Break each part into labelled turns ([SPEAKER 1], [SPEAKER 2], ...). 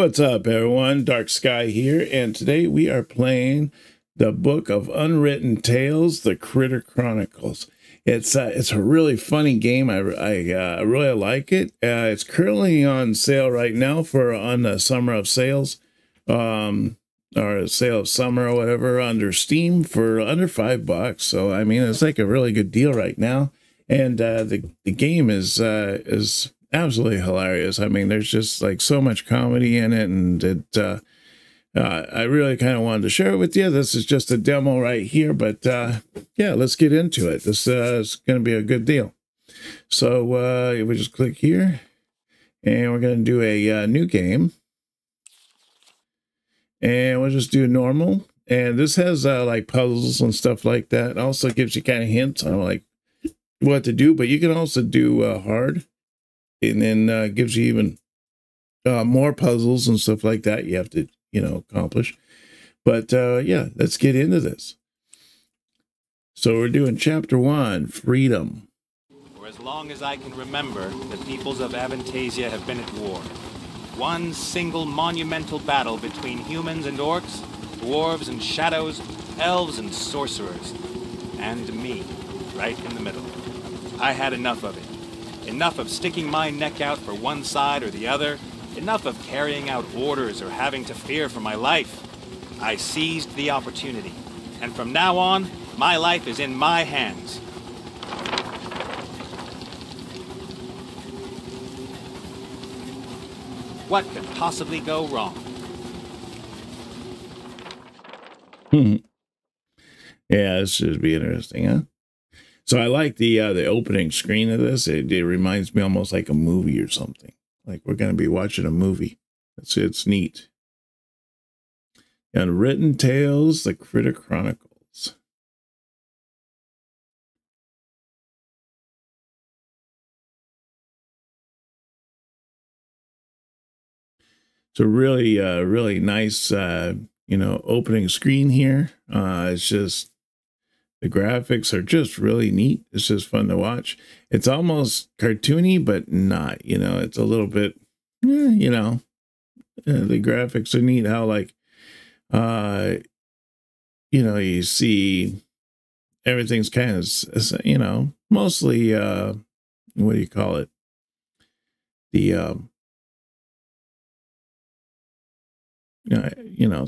[SPEAKER 1] What's up, everyone? Dark Skye here, and today we are playing the Book of Unwritten Tales, the Critter Chronicles. It's a really funny game. I really like it. It's currently on sale right now on the Summer of Sales, or Sale of Summer or whatever, under Steam for under $5. So I mean, it's like a really good deal right now. And the game is absolutely hilarious. I mean, there's just like so much comedy in it, and I really kind of wanted to share it with you. This is just a demo right here, but yeah, let's get into it. This is going to be a good deal. So we just click here, and we're going to do a new game, and we'll just do normal. And this has like puzzles and stuff like that. It also gives you kind of hints on like what to do, but you can also do hard. And then gives you even more puzzles and stuff like that you have to, accomplish. But yeah, let's get into this. So we're doing Chapter 1, Freedom.
[SPEAKER 2] For as long as I can remember, the peoples of Aventasia have been at war. One single monumental battle between humans and orcs, dwarves and shadows, elves and sorcerers. And me, right in the middle. I had enough of it. Enough of sticking my neck out for one side or the other. Enough of carrying out orders or having to fear for my life. I seized the opportunity. And from now on, my life is in my hands. What could possibly go wrong?
[SPEAKER 1] Yeah, this should be interesting, huh? So I like the opening screen of this. It reminds me almost like a movie or something. Like we're going to be watching a movie. It's neat. Unwritten Tales, the Critter Chronicles. It's a really, really nice, opening screen here. It's just, the graphics are just really neat. It's just fun to watch. It's almost cartoony, but not, it's a little bit, the graphics are neat. How like, you see everything's kind of, mostly, what do you call it? The,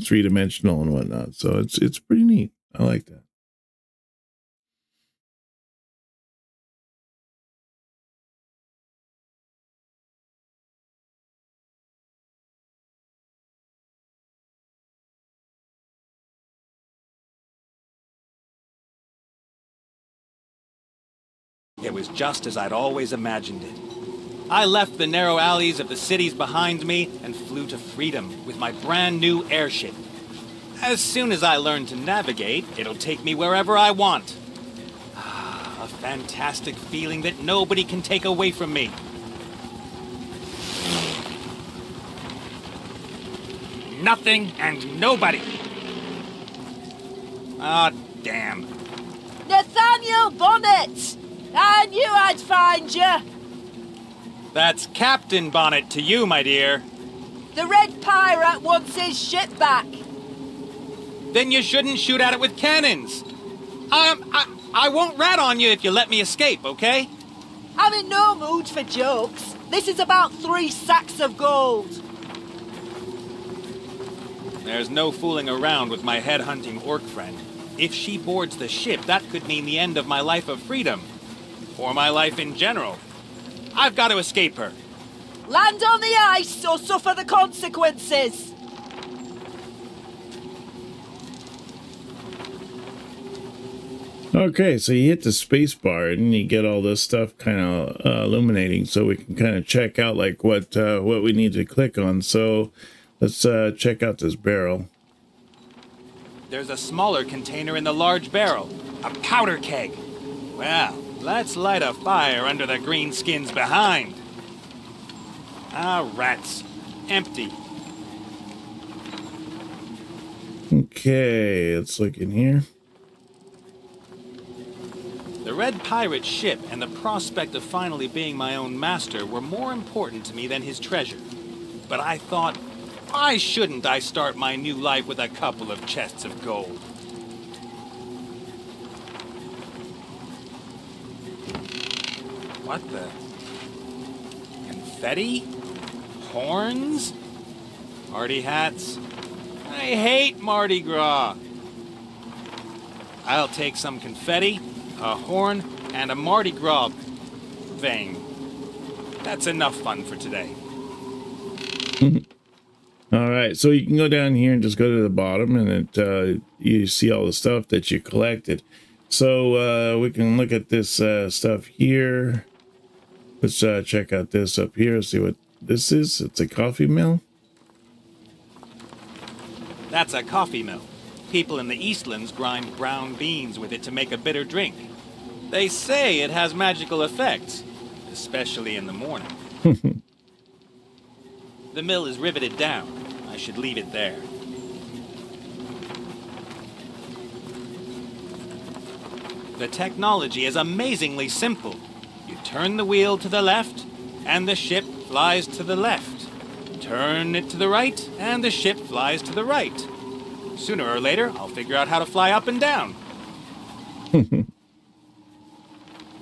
[SPEAKER 1] three-dimensional and whatnot. So it's pretty neat. I like that.
[SPEAKER 2] It was just as I'd always imagined it. I left the narrow alleys of the cities behind me and flew to freedom with my brand new airship. As soon as I learn to navigate, it'll take me wherever I want. A fantastic feeling that nobody can take away from me. Nothing and nobody. Ah, damn.
[SPEAKER 3] Nathaniel Bonnet! I knew I'd find you.
[SPEAKER 2] That's Captain Bonnet to you, my dear.
[SPEAKER 3] The Red Pirate wants his ship back.
[SPEAKER 2] Then you shouldn't shoot at it with cannons. I won't rat on you if you let me escape, okay?
[SPEAKER 3] I'm in no mood for jokes. This is about 3 sacks of gold.
[SPEAKER 2] There's no fooling around with my head-hunting orc friend. If she boards the ship, that could mean the end of my life of freedom. Or my life in general. I've got to escape her.
[SPEAKER 3] Land on the ice or suffer the consequences.
[SPEAKER 1] Okay, so you hit the space bar and you get all this stuff kind of illuminating, so we can kind of check out like what we need to click on. So let's check out this barrel.
[SPEAKER 2] There's a smaller container in the large barrel. A powder keg. Well, let's light a fire under the green skins behind. Ah, rats. Empty.
[SPEAKER 1] Okay, let's look in here.
[SPEAKER 2] The Red Pirate ship and the prospect of finally being my own master were more important to me than his treasure. But I thought, Why shouldn't I start my new life with a couple of chests of gold? What the? Confetti? Horns? Party hats? I hate Mardi Gras. I'll take some confetti, a horn, and a Mardi Gras vein. That's enough fun for today.
[SPEAKER 1] All right, so you can go down here and just go to the bottom, and you see all the stuff that you collected. So we can look at this stuff here. Let's check out this up here. See what this is. It's a coffee mill.
[SPEAKER 2] That's a coffee mill. People in the Eastlands grind brown beans with it to make a bitter drink. They say it has magical effects, especially in the morning. The mill is riveted down. I should leave it there. The technology is amazingly simple. You turn the wheel to the left, and the ship flies to the left. Turn it to the right, and the ship flies to the right. Sooner or later, I'll figure out how to fly up and down.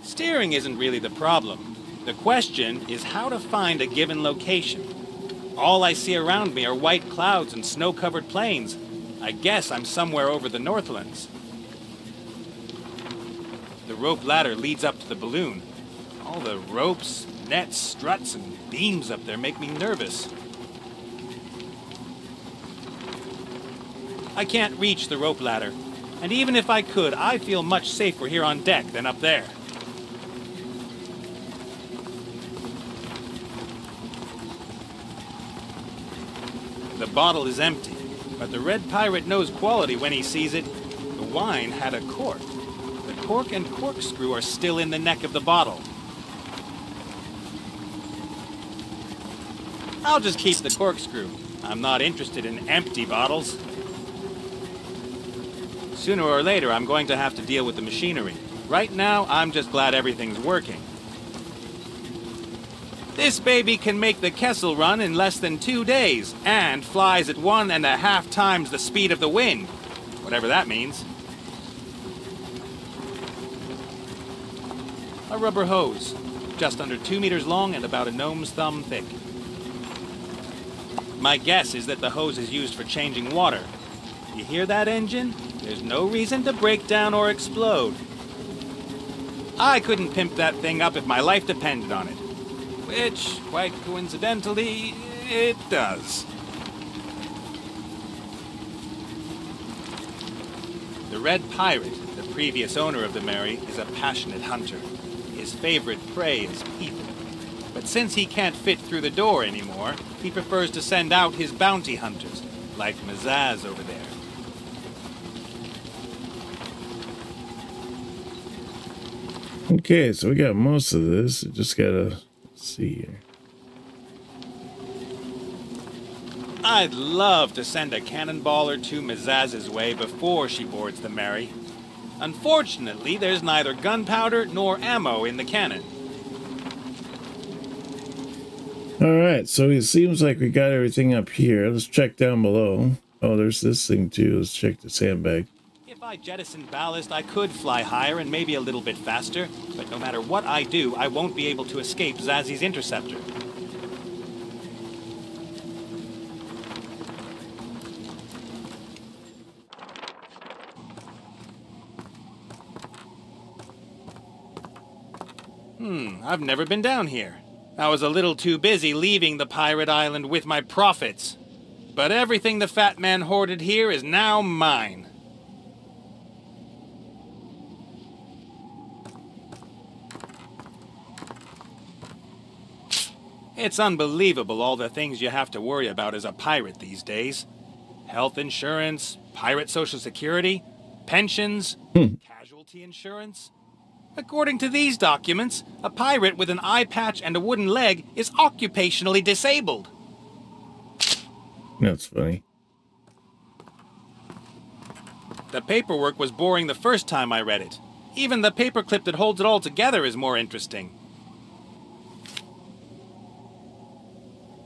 [SPEAKER 2] Steering isn't really the problem. The question is how to find a given location. All I see around me are white clouds and snow-covered plains. I guess I'm somewhere over the Northlands. The rope ladder leads up to the balloon. All the ropes, nets, struts, and beams up there make me nervous. I can't reach the rope ladder, and even if I could, I feel much safer here on deck than up there. The bottle is empty, but the red pirate knows quality when he sees it. The wine had a cork. The cork and corkscrew are still in the neck of the bottle. I'll just keep the corkscrew. I'm not interested in empty bottles. Sooner or later, I'm going to have to deal with the machinery. Right now, I'm just glad everything's working. This baby can make the Kessel run in less than 2 days, and flies at 1.5 times the speed of the wind. Whatever that means. A rubber hose, just under 2 meters long and about a gnome's thumb thick. My guess is that the hose is used for changing water. You hear that engine? There's no reason to break down or explode. I couldn't pimp that thing up if my life depended on it. Which, quite coincidentally, it does. The Red Pirate, the previous owner of the Mary, is a passionate hunter. His favorite prey is people. But since he can't fit through the door anymore, he prefers to send out his bounty hunters, like Mazaz over there.
[SPEAKER 1] Okay, so we got most of this. Just gotta see here.
[SPEAKER 2] I'd love to send a cannonball or two Mazaz's way before she boards the Mary. Unfortunately, there's neither gunpowder nor ammo in the cannon.
[SPEAKER 1] All right, so it seems like we got everything up here. Let's check down below. Oh, there's this thing too. Let's check the sandbag.
[SPEAKER 2] If I jettison ballast, I could fly higher and maybe a little bit faster, but no matter what I do, I won't be able to escape Zazzy's interceptor. I've never been down here. I was a little too busy leaving the pirate island with my profits. But everything the fat man hoarded here is now mine. It's unbelievable all the things you have to worry about as a pirate these days. Health insurance, pirate social security, pensions, casualty insurance. According to these documents, a pirate with an eye patch and a wooden leg is occupationally disabled.
[SPEAKER 1] That's funny.
[SPEAKER 2] The paperwork was boring the first time I read it. Even the paperclip that holds it all together is more interesting.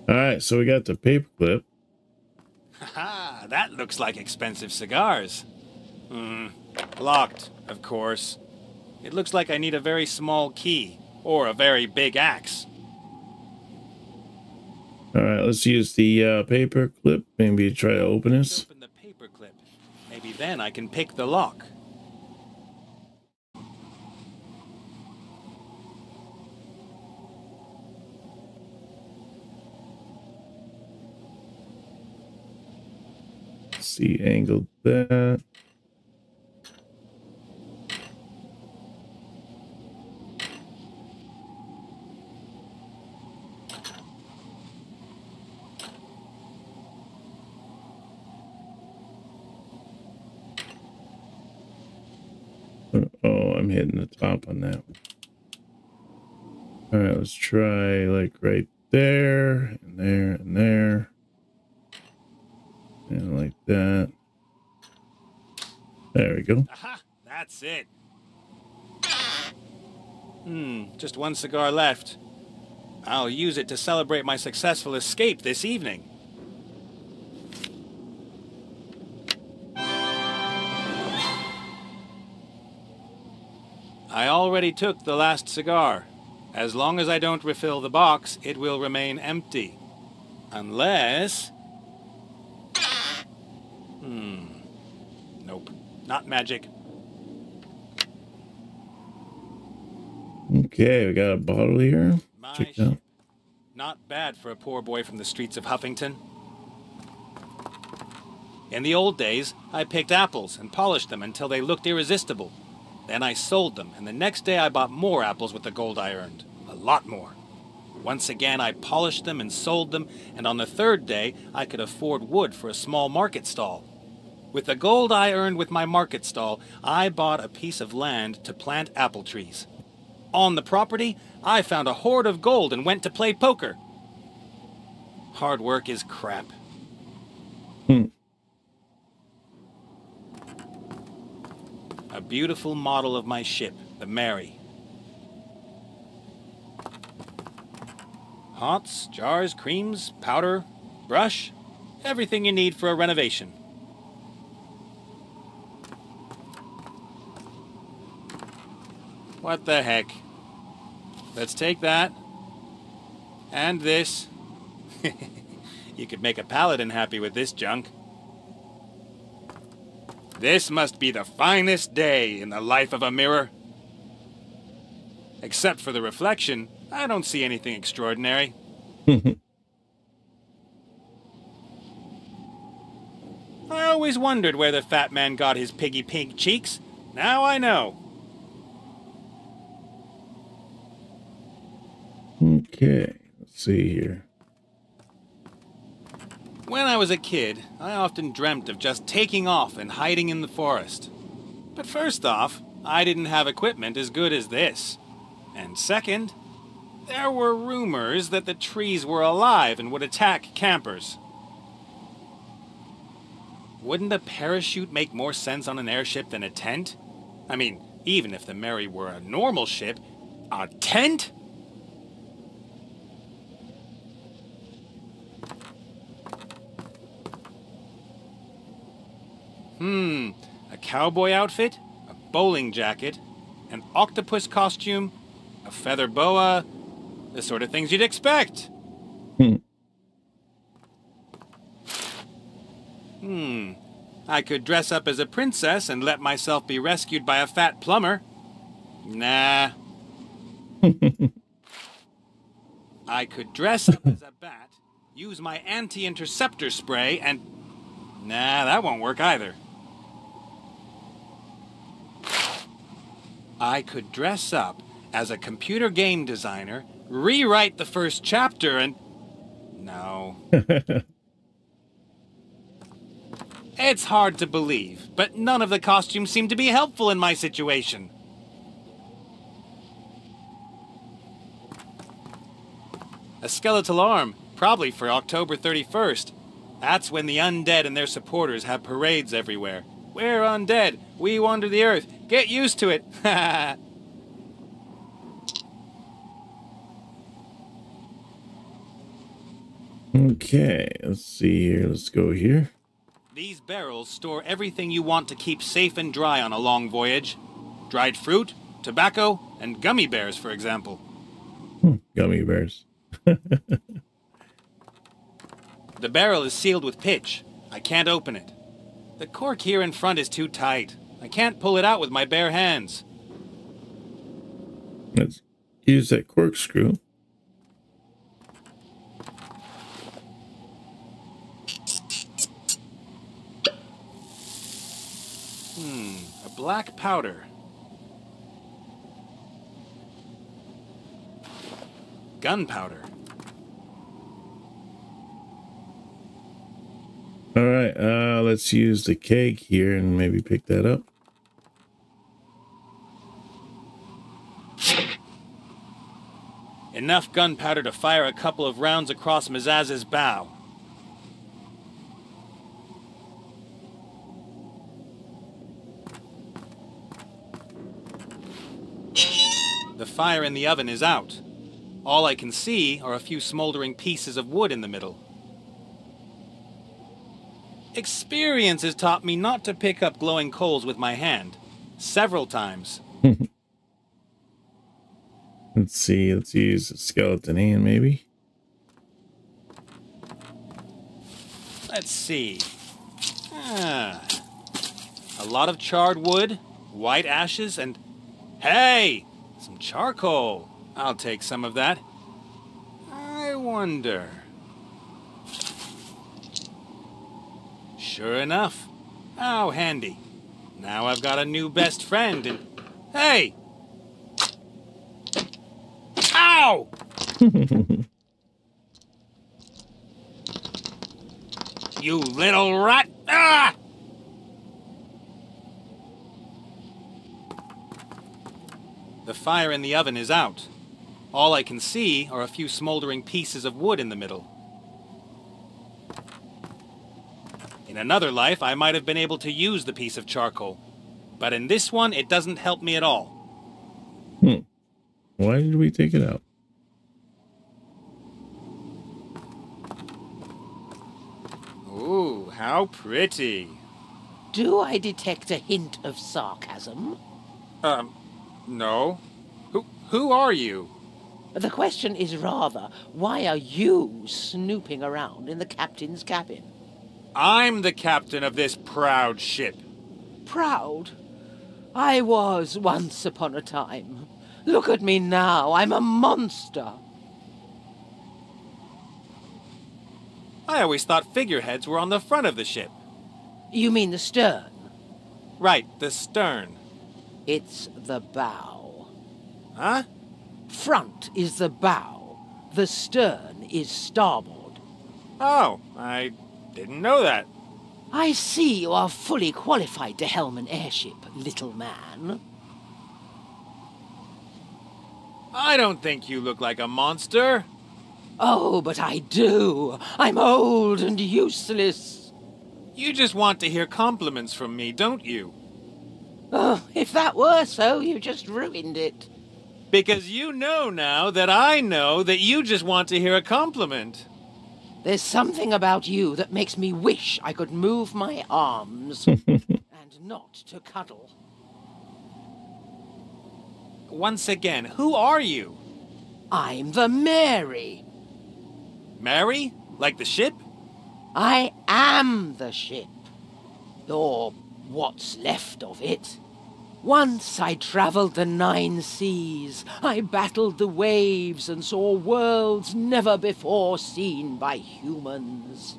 [SPEAKER 1] All right, so we got the paperclip.
[SPEAKER 2] Ha! That looks like expensive cigars. Locked, of course. It looks like I need a very small key, or a very big axe.
[SPEAKER 1] Alright, let's use the paper clip. Maybe try to open this.
[SPEAKER 2] Open the paper clip. Maybe then I can pick the lock.
[SPEAKER 1] See, angled that. Oh, I'm hitting the top on that one. All right, let's try like right there and there and there. And like that. There we go.
[SPEAKER 2] Aha! That's it. Just one cigar left. I'll use it to celebrate my successful escape this evening. I already took the last cigar. As long as I don't refill the box, it will remain empty. Unless... Nope. Not magic.
[SPEAKER 1] Okay, we got a bottle here. Check it out.
[SPEAKER 2] Not bad for a poor boy from the streets of Huffington. In the old days, I picked apples and polished them until they looked irresistible. Then I sold them, and the next day I bought more apples with the gold I earned. A lot more. Once again, I polished them and sold them, and on the third day, I could afford wood for a small market stall. With the gold I earned with my market stall, I bought a piece of land to plant apple trees. On the property, I found a hoard of gold and went to play poker. Hard work is crap. A beautiful model of my ship, the Mary. Hots, jars, creams, powder, brush, everything you need for a renovation. What the heck? Let's take that. And this. You could make a paladin happy with this junk. This must be the finest day in the life of a mirror. Except for the reflection, I don't see anything extraordinary. I always wondered where the fat man got his piggy pink cheeks. Now I know.
[SPEAKER 1] Okay, let's see here.
[SPEAKER 2] When I was a kid, I often dreamt of just taking off and hiding in the forest. But first off, I didn't have equipment as good as this. And second, there were rumors that the trees were alive and would attack campers. Wouldn't a parachute make more sense on an airship than a tent? I mean, even if the Mary were a normal ship, a tent? A cowboy outfit, a bowling jacket, an octopus costume, a feather boa, the sort of things you'd expect. I could dress up as a princess and let myself be rescued by a fat plumber. Nah. I could dress up as a bat, use my anti-interceptor spray, and... Nah, that won't work either. I could dress up as a computer game designer, rewrite the first chapter, and... No. It's hard to believe, but none of the costumes seem to be helpful in my situation. A skeletal arm, probably for October 31st. That's when the undead and their supporters have parades everywhere. We're undead. We wander the earth. Get used to it.
[SPEAKER 1] Okay, let's see here. Let's go here.
[SPEAKER 2] These barrels store everything you want to keep safe and dry on a long voyage. Dried fruit, tobacco, and gummy bears, for example.
[SPEAKER 1] Gummy bears.
[SPEAKER 2] The barrel is sealed with pitch. I can't open it. The cork here in front is too tight. I can't pull it out with my bare hands.
[SPEAKER 1] Let's use that corkscrew.
[SPEAKER 2] A black powder. Gunpowder.
[SPEAKER 1] All right, let's use the keg here and maybe pick that up.
[SPEAKER 2] Enough gunpowder to fire a couple of rounds across Mazaz's bow. The fire in the oven is out. All I can see are a few smoldering pieces of wood in the middle. Experience has taught me not to pick up glowing coals with my hand. Several times.
[SPEAKER 1] Let's see, let's use a skeleton hand maybe.
[SPEAKER 2] Let's see. A lot of charred wood, white ashes, and... Hey! Some charcoal. I'll take some of that. I wonder... Sure enough. How handy. Now I've got a new best friend and... Hey! Ow! You little rat! Ah! The fire in the oven is out. All I can see are a few smoldering pieces of wood in the middle. In another life, I might have been able to use the piece of charcoal. But in this one, it doesn't help me at all.
[SPEAKER 1] Why did we take it out?
[SPEAKER 2] Ooh, how pretty.
[SPEAKER 3] Do I detect a hint of sarcasm?
[SPEAKER 2] No. Who are you?
[SPEAKER 3] The question is rather, why are you snooping around in the captain's cabin?
[SPEAKER 2] I'm the captain of this proud ship.
[SPEAKER 3] Proud? I was once upon a time. Look at me now, I'm a monster.
[SPEAKER 2] I always thought figureheads were on the front of the ship.
[SPEAKER 3] You mean the stern?
[SPEAKER 2] Right, the stern.
[SPEAKER 3] It's the bow.
[SPEAKER 2] Huh?
[SPEAKER 3] Front is the bow. The stern is starboard.
[SPEAKER 2] Oh, I didn't know that.
[SPEAKER 3] I see you are fully qualified to helm an airship, little man.
[SPEAKER 2] I don't think you look like a monster.
[SPEAKER 3] Oh, but I do. I'm old and useless.
[SPEAKER 2] You just want to hear compliments from me, don't you?
[SPEAKER 3] Oh, if that were so, you just ruined it.
[SPEAKER 2] Because you know now that I know that you just want to hear a compliment.
[SPEAKER 3] There's something about you that makes me wish I could move my arms and not to cuddle.
[SPEAKER 2] Once again, who are you?
[SPEAKER 3] I'm the Mary.
[SPEAKER 2] Mary? Like the ship?
[SPEAKER 3] I am the ship. Or what's left of it. Once I traveled the 9 seas. I battled the waves and saw worlds never before seen by humans.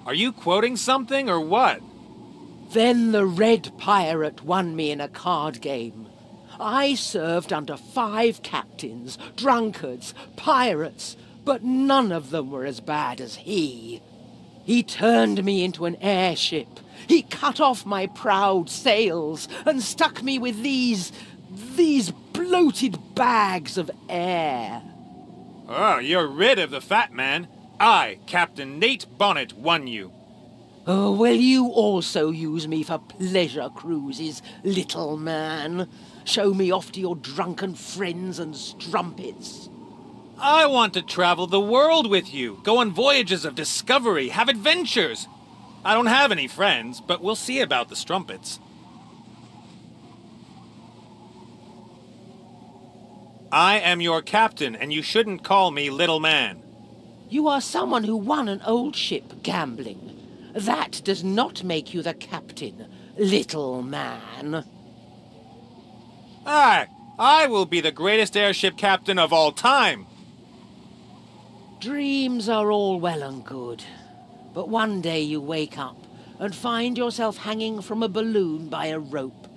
[SPEAKER 2] Are you quoting something or what?
[SPEAKER 3] Then the Red Pirate won me in a card game. I served under 5 captains, drunkards, pirates, but none of them were as bad as he. He turned me into an airship. He cut off my proud sails and stuck me with these bloated bags of air.
[SPEAKER 2] Oh, you're rid of the fat man. I, Captain Nate Bonnett, won you.
[SPEAKER 3] Oh, will you also use me for pleasure cruises, little man? Show me off to your drunken friends and strumpets.
[SPEAKER 2] I want to travel the world with you, go on voyages of discovery, have adventures. I don't have any friends, but we'll see about the strumpets. I am your captain, and you shouldn't call me little man.
[SPEAKER 3] You are someone who won an old ship gambling. That does not make you the captain, little man.
[SPEAKER 2] I will be the greatest airship captain of all time.
[SPEAKER 3] Dreams are all well and good, but one day you wake up and find yourself hanging from a balloon by a rope,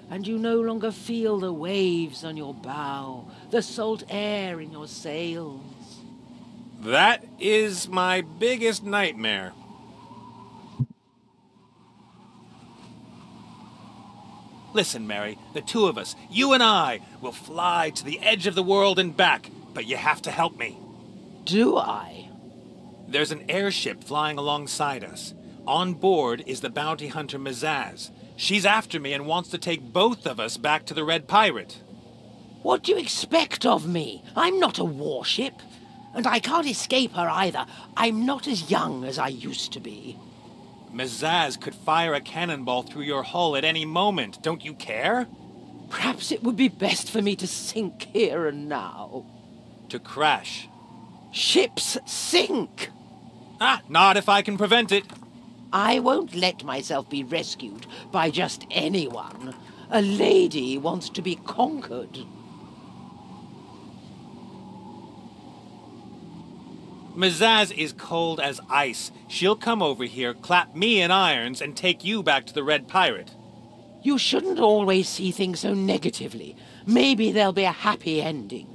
[SPEAKER 3] and you no longer feel the waves on your bow, the salt air in your sails.
[SPEAKER 2] That is my biggest nightmare. Listen, Mary, the two of us, you and I, will fly to the edge of the world and back, but you have to help me.
[SPEAKER 3] Do I?
[SPEAKER 2] There's an airship flying alongside us. On board is the bounty hunter Mizaz. She's after me and wants to take both of us back to the Red Pirate.
[SPEAKER 3] What do you expect of me? I'm not a warship. And I can't escape her either. I'm not as young as I used to be.
[SPEAKER 2] Mizaz could fire a cannonball through your hull at any moment. Don't you care?
[SPEAKER 3] Perhaps it would be best for me to sink here and now.
[SPEAKER 2] To crash.
[SPEAKER 3] Ships sink!
[SPEAKER 2] Not if I can prevent it.
[SPEAKER 3] I won't let myself be rescued by just anyone. A lady wants to be conquered.
[SPEAKER 2] Mizaz is cold as ice. She'll come over here, clap me in irons, and take you back to the Red Pirate.
[SPEAKER 3] You shouldn't always see things so negatively. Maybe there'll be a happy ending.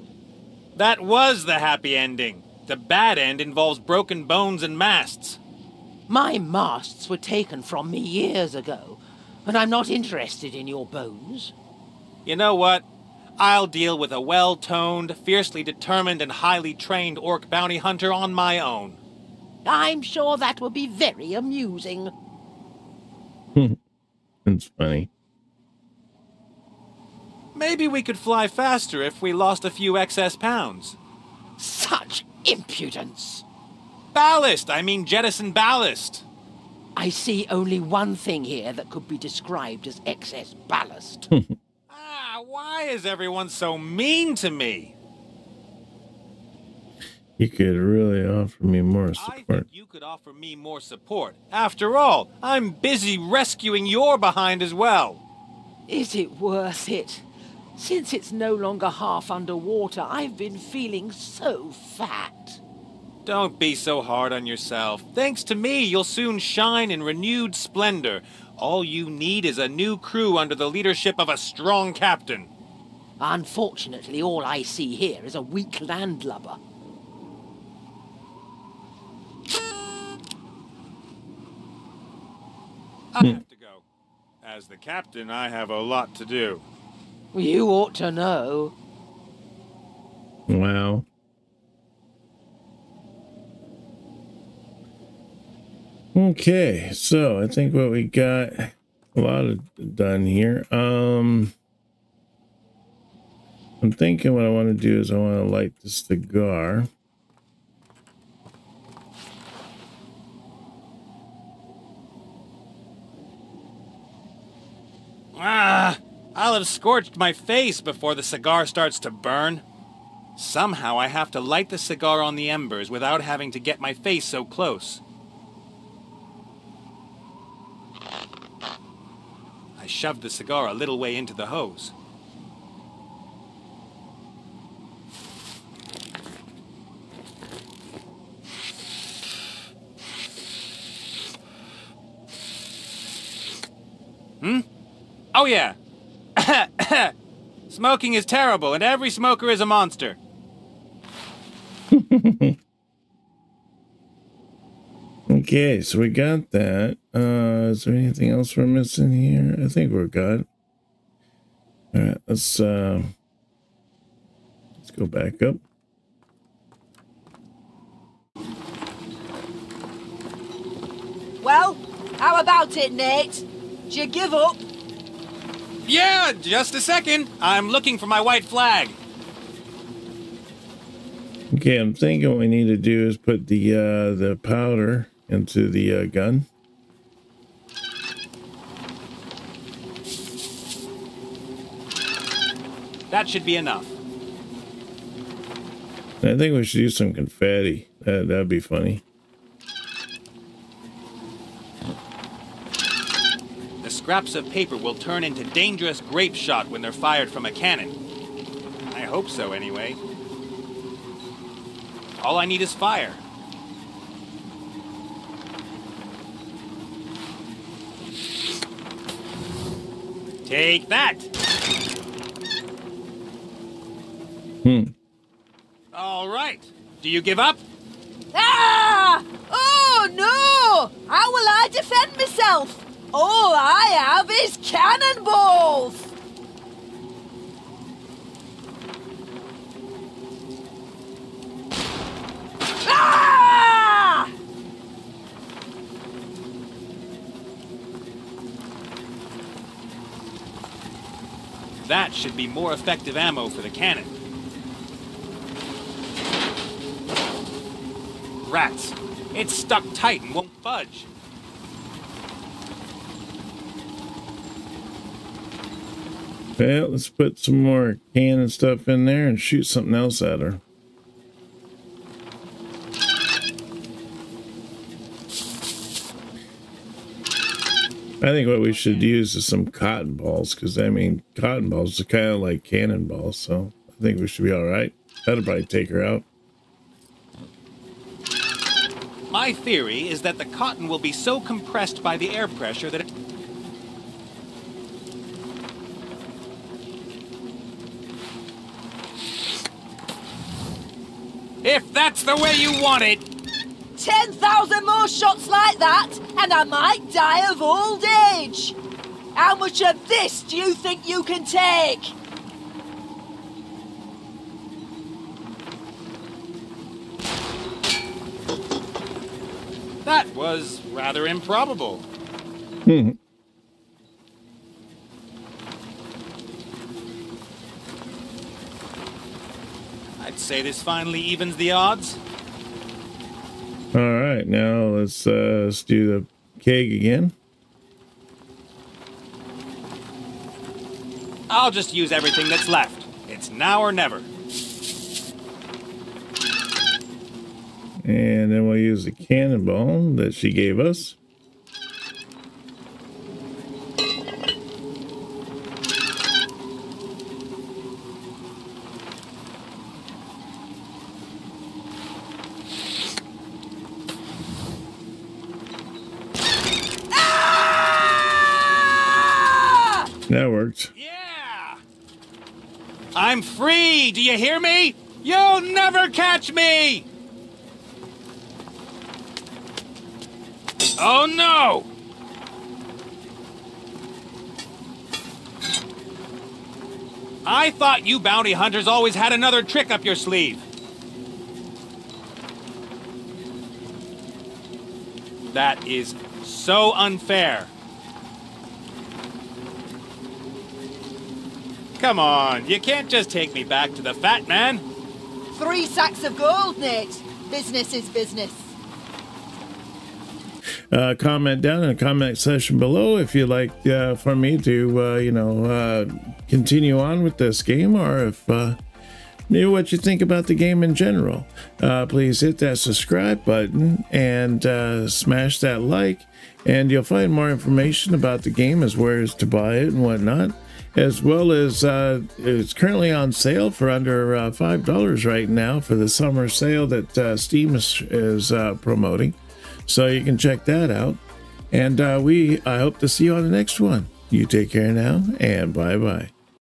[SPEAKER 2] That was the happy ending. The bad end involves broken bones and masts.
[SPEAKER 3] My masts were taken from me years ago, and I'm not interested in your bones.
[SPEAKER 2] You know what? I'll deal with a well-toned, fiercely determined, and highly trained orc bounty hunter on my own.
[SPEAKER 3] I'm sure that will be very amusing.
[SPEAKER 1] That's funny.
[SPEAKER 2] Maybe we could fly faster if we lost a few excess pounds.
[SPEAKER 3] Such impudence!
[SPEAKER 2] Ballast! I mean jettison ballast!
[SPEAKER 3] I see only one thing here that could be described as excess ballast.
[SPEAKER 2] Why is everyone so mean to me?
[SPEAKER 1] You could really offer me more support.
[SPEAKER 2] I think you could offer me more support. After all, I'm busy rescuing your behind as well.
[SPEAKER 3] Is it worth it? Since it's no longer half underwater, I've been feeling so fat.
[SPEAKER 2] Don't be so hard on yourself. Thanks to me, you'll soon shine in renewed splendor. All you need is a new crew under the leadership of a strong captain.
[SPEAKER 3] Unfortunately, all I see here is a weak landlubber.
[SPEAKER 2] I have to go. As the captain, I have a lot to do.
[SPEAKER 3] You ought to know.
[SPEAKER 1] Wow. Okay, so I think what we got a lot of done here. I'm thinking what I want to do is I want to light the cigar.
[SPEAKER 2] I'll have scorched my face before the cigar starts to burn. Somehow I have to light the cigar on the embers without having to get my face so close. I shoved the cigar a little way into the hose. Oh yeah. Smoking is terrible, and every smoker is a monster.
[SPEAKER 1] Okay, so we got that. Is there anything else we're missing here? I think we're good. All right, let's go back up.
[SPEAKER 4] Well, how about it, Nate? Did you give up?
[SPEAKER 2] Yeah, just a second. I'm looking for my white flag.
[SPEAKER 1] Okay, I'm thinking what we need to do is put the powder into the gun.
[SPEAKER 2] That should be enough.
[SPEAKER 1] I think we should use some confetti. That'd be funny.
[SPEAKER 2] The scraps of paper will turn into dangerous grape shot when they're fired from a cannon. I hope so, anyway. All I need is fire. Take that! All right. Do you give up?
[SPEAKER 4] Ah! Oh, no! How will I defend myself? All I have is cannonballs! Ah!
[SPEAKER 2] That should be more effective ammo for the cannon. Rats. It's stuck tight and won't budge.
[SPEAKER 1] Well, let's put some more cannon stuff in there and shoot something else at her. I think what we should use is some cotton balls, because I mean, cotton balls are kind of like cannonballs, so I think we should be all right. That'll probably take her out.
[SPEAKER 2] My theory is that the cotton will be so compressed by the air pressure that it... If that's the way you want it!
[SPEAKER 4] 10,000 more shots like that, and I might die of old age! How much of this do you think you can take?
[SPEAKER 2] That was rather improbable. I'd say this finally evens the odds.
[SPEAKER 1] All right, now let's do the keg again.
[SPEAKER 2] I'll just use everything that's left. It's now or never.
[SPEAKER 1] And then we'll use the cannonball that she gave us.
[SPEAKER 4] Ah!
[SPEAKER 1] That worked.
[SPEAKER 2] Yeah! I'm free! Do you hear me? You'll never catch me! Oh no! I thought you bounty hunters always had another trick up your sleeve. That is so unfair. Come on, you can't just take me back to the fat man.
[SPEAKER 4] 3 sacks of gold, Nate. Business is business.
[SPEAKER 1] Comment down in the comment section below if you'd like for me to, continue on with this game, or if what you think about the game in general. Please hit that subscribe button and smash that like, and you'll find more information about the game, as where is to buy it and whatnot, as well as it's currently on sale for under $5 right now for the summer sale that Steam is promoting. So you can check that out. And I hope to see you on the next one. You take care now, and bye-bye.